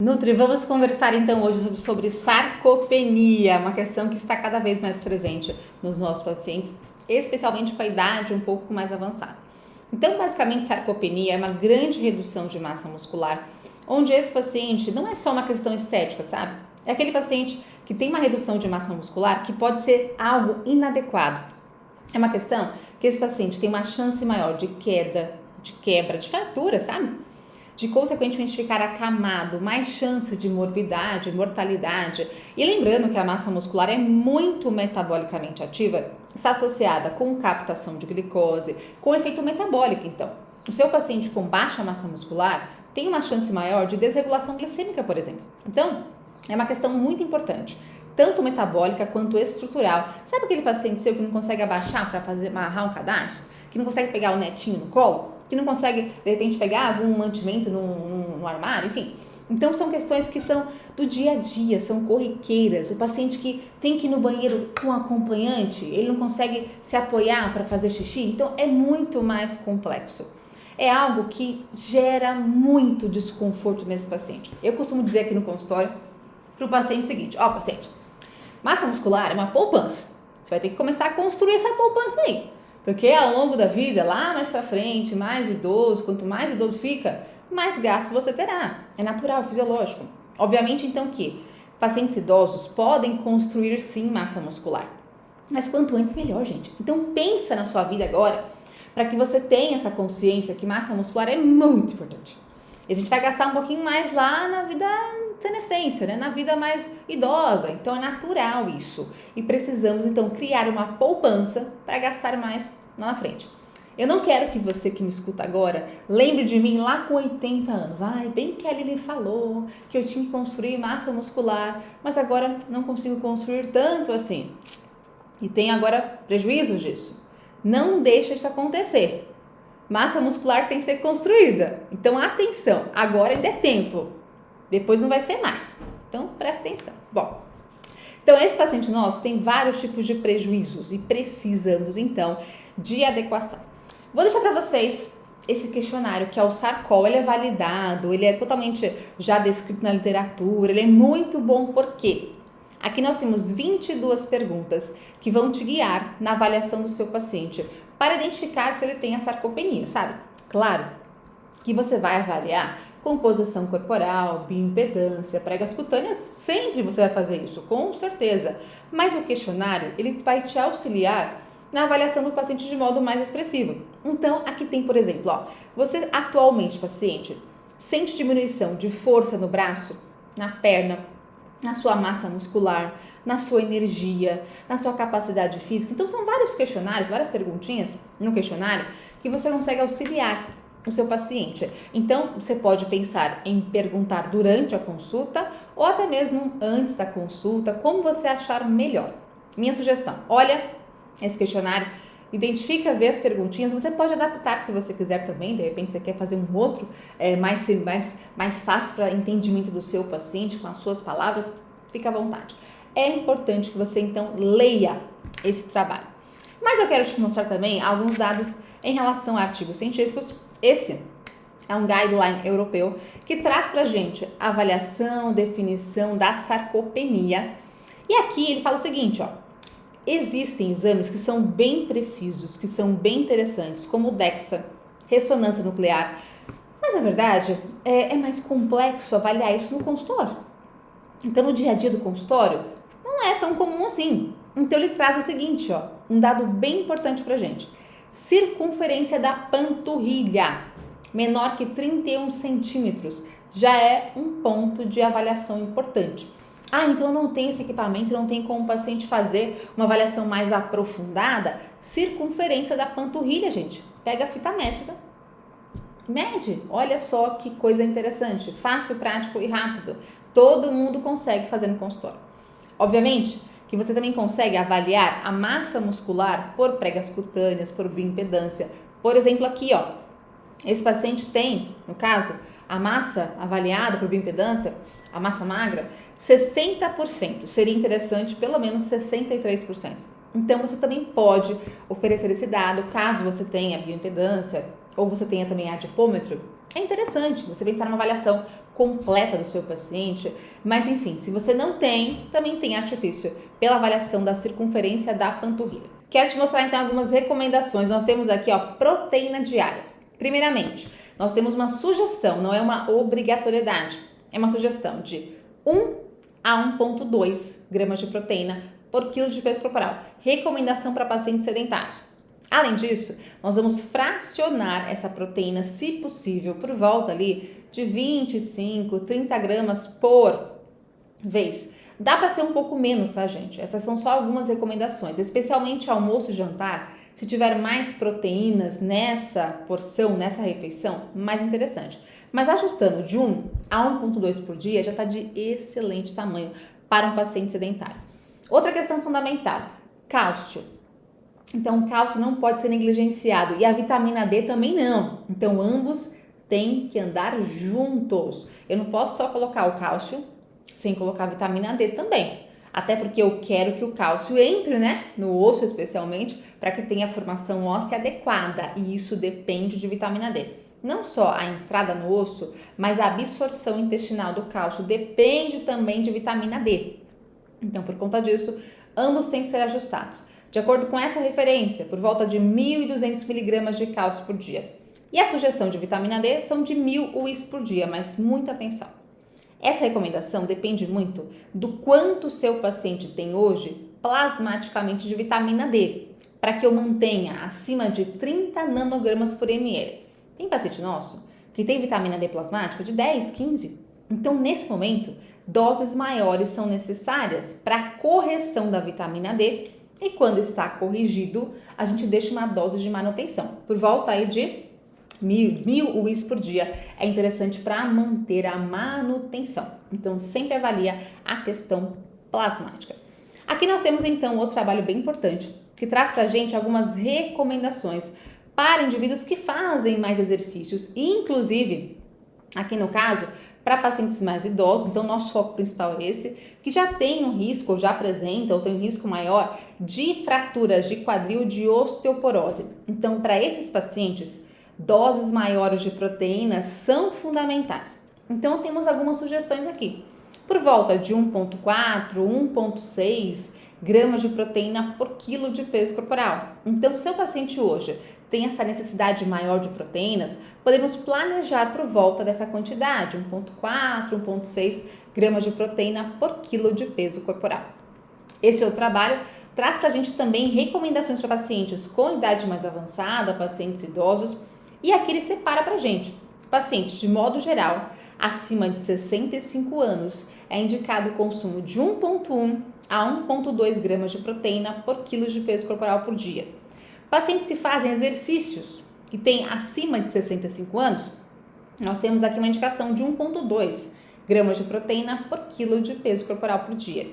Nutri, vamos conversar então hoje sobre sarcopenia, uma questão que está cada vez mais presente nos nossos pacientes, especialmente com a idade um pouco mais avançada. Então, basicamente, sarcopenia é uma grande redução de massa muscular, onde esse paciente não é só uma questão estética, sabe? É aquele paciente que tem uma redução de massa muscular que pode ser algo inadequado. É uma questão que esse paciente tem uma chance maior de queda, de quebra, de fratura, sabe? De consequentemente ficar acamado, mais chance de morbidade, mortalidade. E lembrando que a massa muscular é muito metabolicamente ativa, está associada com captação de glicose, com efeito metabólico. Então, o seu paciente com baixa massa muscular tem uma chance maior de desregulação glicêmica, por exemplo. Então, é uma questão muito importante, tanto metabólica quanto estrutural. Sabe aquele paciente seu que não consegue abaixar para amarrar um cadarço? Que não consegue pegar o netinho no colo? Que não consegue, de repente, pegar algum mantimento no armário, enfim. Então, são questões que são do dia a dia, são corriqueiras. O paciente que tem que ir no banheiro com acompanhante, ele não consegue se apoiar para fazer xixi, então é muito mais complexo. É algo que gera muito desconforto nesse paciente. Eu costumo dizer aqui no consultório para o paciente o seguinte: ó, paciente, massa muscular é uma poupança. Você vai ter que começar a construir essa poupança aí. Porque ao longo da vida, lá mais pra frente, mais idoso, quanto mais idoso fica, mais gasto você terá. É natural, fisiológico. Obviamente, então, que pacientes idosos podem construir sim massa muscular. Mas quanto antes, melhor, gente. Então, pensa na sua vida agora para que você tenha essa consciência que massa muscular é muito importante. E a gente vai gastar um pouquinho mais lá na vida senescência, né? Na vida mais idosa. Então é natural isso. E precisamos então criar uma poupança para gastar mais lá na frente. Eu não quero que você que me escuta agora lembre de mim lá com 80 anos. Ai, bem que a Lili falou que eu tinha que construir massa muscular, mas agora não consigo construir tanto assim. E tem agora prejuízos disso. Não deixa isso acontecer. Massa muscular tem que ser construída. Então, atenção, agora ainda é tempo. Depois não vai ser mais. Então, presta atenção. Bom, então esse paciente nosso tem vários tipos de prejuízos e precisamos, então, de adequação. Vou deixar para vocês esse questionário, que é o Sarcol. Ele é validado, ele é totalmente já descrito na literatura, ele é muito bom porque aqui nós temos 22 perguntas que vão te guiar na avaliação do seu paciente para identificar se ele tem a sarcopenia, sabe? Claro que você vai avaliar composição corporal, bioimpedância, pregas cutâneas, sempre você vai fazer isso, com certeza. Mas o questionário, ele vai te auxiliar na avaliação do paciente de modo mais expressivo. Então, aqui tem, por exemplo, ó, você atualmente, paciente, sente diminuição de força no braço, na perna, na sua massa muscular, na sua energia, na sua capacidade física. Então, são vários questionários, várias perguntinhas no questionário que você consegue auxiliar o seu paciente. Então, você pode pensar em perguntar durante a consulta ou até mesmo antes da consulta, como você achar melhor. Minha sugestão, olha esse questionário, identifica, vê as perguntinhas, você pode adaptar se você quiser também, de repente você quer fazer um outro mais fácil para entendimento do seu paciente, com as suas palavras, fica à vontade. É importante que você então leia esse trabalho. Mas eu quero te mostrar também alguns dados em relação a artigos científicos. Esse é um guideline europeu que traz pra gente a avaliação, definição da sarcopenia. E aqui ele fala o seguinte, ó: existem exames que são bem precisos, que são bem interessantes, como o DEXA, ressonância nuclear, mas na verdade é mais complexo avaliar isso no consultório. Então no dia a dia do consultório não é tão comum assim. Então ele traz o seguinte, ó, um dado bem importante pra gente: circunferência da panturrilha menor que 31 centímetros já é um ponto de avaliação importante. Ah, então eu não tenho esse equipamento, não tem como o paciente fazer uma avaliação mais aprofundada? Circunferência da panturrilha, gente. Pega a fita métrica, mede. Olha só que coisa interessante, fácil, prático e rápido. Todo mundo consegue fazer no consultório. Obviamente que você também consegue avaliar a massa muscular por pregas cutâneas, por bioimpedância. Por exemplo, aqui, ó, esse paciente tem, no caso, a massa avaliada por bioimpedância, a massa magra, 60%. Seria interessante pelo menos 63%. Então, você também pode oferecer esse dado, caso você tenha bioimpedância ou você tenha também adipômetro. É interessante você pensar numa avaliação completa do seu paciente, mas enfim, se você não tem, também tem artifício pela avaliação da circunferência da panturrilha. Quero te mostrar então algumas recomendações. Nós temos aqui, proteína diária. Primeiramente, nós temos uma sugestão, não é uma obrigatoriedade, é uma sugestão de 1 a 1,2 gramas de proteína por quilo de peso corporal. Recomendação para pacientes sedentários. Além disso, nós vamos fracionar essa proteína, se possível, por volta ali de 25, 30 gramas por vez. Dá para ser um pouco menos, tá, gente? Essas são só algumas recomendações, especialmente almoço e jantar. Se tiver mais proteínas nessa porção, nessa refeição, mais interessante. Mas ajustando de 1 a 1,2 por dia já está de excelente tamanho para um paciente sedentário. Outra questão fundamental, cálcio. Então, o cálcio não pode ser negligenciado e a vitamina D também não. Então, ambos têm que andar juntos. Eu não posso só colocar o cálcio sem colocar a vitamina D também. Até porque eu quero que o cálcio entre, no osso especialmente, para que tenha a formação óssea adequada. E isso depende de vitamina D. Não só a entrada no osso, mas a absorção intestinal do cálcio depende também de vitamina D. Então, por conta disso, ambos têm que ser ajustados. De acordo com essa referência, por volta de 1.200 miligramas de cálcio por dia. E a sugestão de vitamina D são de 1.000 UIs por dia, mas muita atenção. Essa recomendação depende muito do quanto o seu paciente tem hoje plasmaticamente de vitamina D, para que eu mantenha acima de 30 nanogramas por ml. Tem paciente nosso que tem vitamina D plasmática de 10, 15. Então, nesse momento, doses maiores são necessárias para a correção da vitamina D. E quando está corrigido, a gente deixa uma dose de manutenção, por volta aí de 1.000 UIs por dia. É interessante para manter a manutenção. Então, sempre avalia a questão plasmática. Aqui nós temos, então, outro trabalho bem importante, que traz para a gente algumas recomendações para indivíduos que fazem mais exercícios, inclusive, aqui no caso, para pacientes mais idosos. Então, nosso foco principal é esse, que já tem um risco, ou já apresenta, ou tem um risco maior de fraturas de quadril, de osteoporose. Então, para esses pacientes, doses maiores de proteínas são fundamentais. Então, temos algumas sugestões aqui. Por volta de 1,4, 1,6 gramas de proteína por quilo de peso corporal. Então, se o seu paciente hoje tem essa necessidade maior de proteínas, podemos planejar por volta dessa quantidade, 1,4, 1,6 gramas de proteína por quilo de peso corporal. Esse outro trabalho traz para a gente também recomendações para pacientes com idade mais avançada, pacientes idosos, e aqui ele separa para a gente. Pacientes, de modo geral, acima de 65 anos, é indicado o consumo de 1,1 a 1,2 gramas de proteína por quilo de peso corporal por dia. Pacientes que fazem exercícios, que têm acima de 65 anos, nós temos aqui uma indicação de 1,2 gramas de proteína por quilo de peso corporal por dia.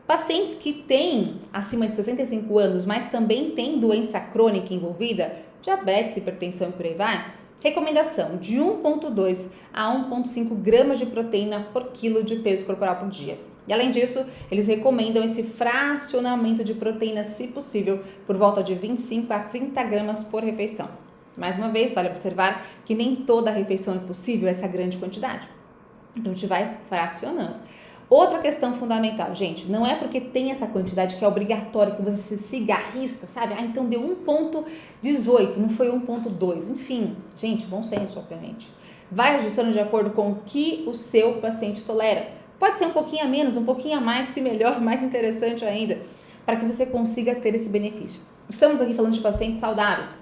Pacientes que têm acima de 65 anos, mas também têm doença crônica envolvida, diabetes, hipertensão e por aí vai, recomendação de 1,2 a 1,5 gramas de proteína por quilo de peso corporal por dia. E além disso, eles recomendam esse fracionamento de proteína, se possível, por volta de 25 a 30 gramas por refeição. Mais uma vez, vale observar que nem toda refeição é possível essa grande quantidade. Então, a gente vai fracionando. Outra questão fundamental, gente, não é porque tem essa quantidade que é obrigatório que você se siga à risca, sabe? Então deu 1,18, não foi 1,2. Enfim, gente, bom senso, obviamente. Vai ajustando de acordo com o que o seu paciente tolera. Pode ser um pouquinho a menos, um pouquinho a mais, se melhor, mais interessante ainda, para que você consiga ter esse benefício. Estamos aqui falando de pacientes saudáveis.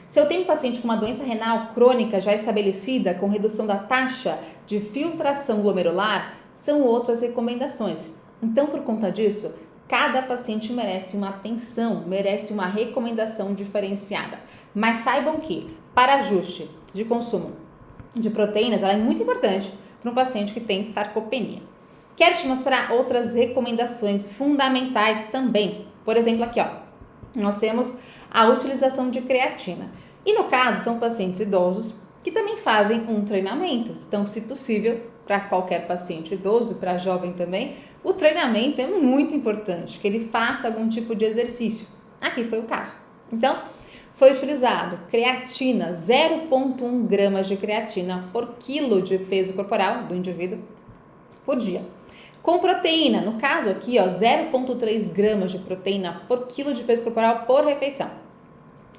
Se eu tenho um paciente com uma doença renal crônica já estabelecida, com redução da taxa de filtração glomerular, são outras recomendações. Então, por conta disso, cada paciente merece uma atenção, merece uma recomendação diferenciada. Mas saibam que, para ajuste de consumo de proteínas, ela é muito importante para um paciente que tem sarcopenia. Quero te mostrar outras recomendações fundamentais também. Por exemplo, aqui, nós temos a utilização de creatina. E no caso, são pacientes idosos que também fazem um treinamento. Então, se possível, para qualquer paciente idoso, para jovem também, o treinamento é muito importante, que ele faça algum tipo de exercício. Aqui foi o caso. Então, Foi utilizado creatina, 0,1 gramas de creatina por quilo de peso corporal do indivíduo por dia. Com proteína, no caso aqui, 0,3 gramas de proteína por quilo de peso corporal por refeição.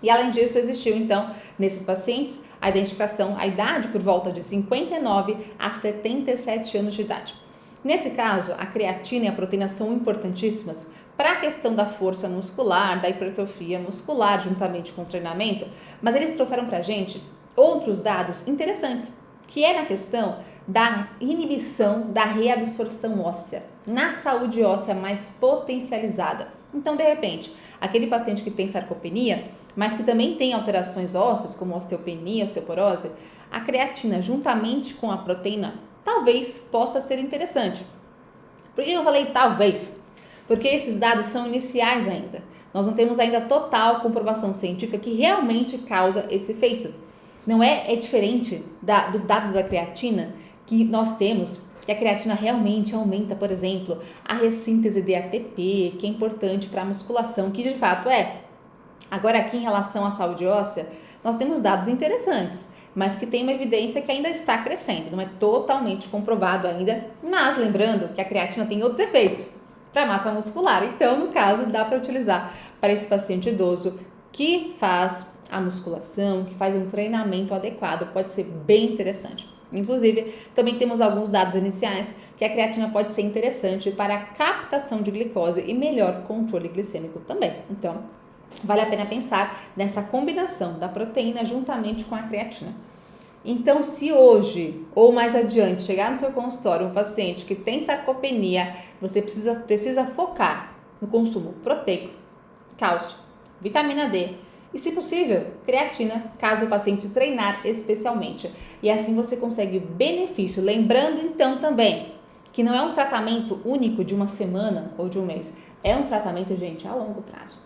E além disso, existiu então, nesses pacientes, a identificação, a idade por volta de 59 a 77 anos de idade. Nesse caso, a creatina e a proteína são importantíssimas para a questão da força muscular, da hipertrofia muscular, juntamente com o treinamento, mas eles trouxeram para a gente outros dados interessantes, que é na questão da inibição da reabsorção óssea, na saúde óssea mais potencializada. Então, de repente, aquele paciente que tem sarcopenia, mas que também tem alterações ósseas, como osteopenia, osteoporose, a creatina, juntamente com a proteína, talvez possa ser interessante. Por que eu falei talvez? Porque esses dados são iniciais ainda. Nós não temos ainda total comprovação científica que realmente causa esse efeito. Não é diferente do dado da creatina que nós temos, que a creatina realmente aumenta, por exemplo, a ressíntese de ATP, que é importante para a musculação, que de fato é. Agora aqui em relação à saúde óssea, nós temos dados interessantes, mas que tem uma evidência que ainda está crescendo, não é totalmente comprovado ainda, mas lembrando que a creatina tem outros efeitos para a massa muscular, então no caso dá para utilizar para esse paciente idoso que faz a musculação, que faz um treinamento adequado, pode ser bem interessante. Inclusive, também temos alguns dados iniciais que a creatina pode ser interessante para a captação de glicose e melhor controle glicêmico também. Então, vale a pena pensar nessa combinação da proteína juntamente com a creatina. Então, se hoje ou mais adiante chegar no seu consultório um paciente que tem sarcopenia, você precisa focar no consumo proteico, cálcio, vitamina D e, se possível, creatina, caso o paciente treinar especialmente. E assim você consegue benefício. Lembrando então também que não é um tratamento único de uma semana ou de um mês, é um tratamento, gente, a longo prazo.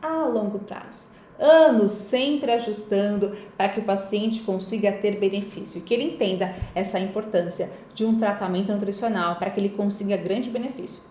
A longo prazo. Anos sempre ajustando para que o paciente consiga ter benefício, que ele entenda essa importância de um tratamento nutricional para que ele consiga grande benefício.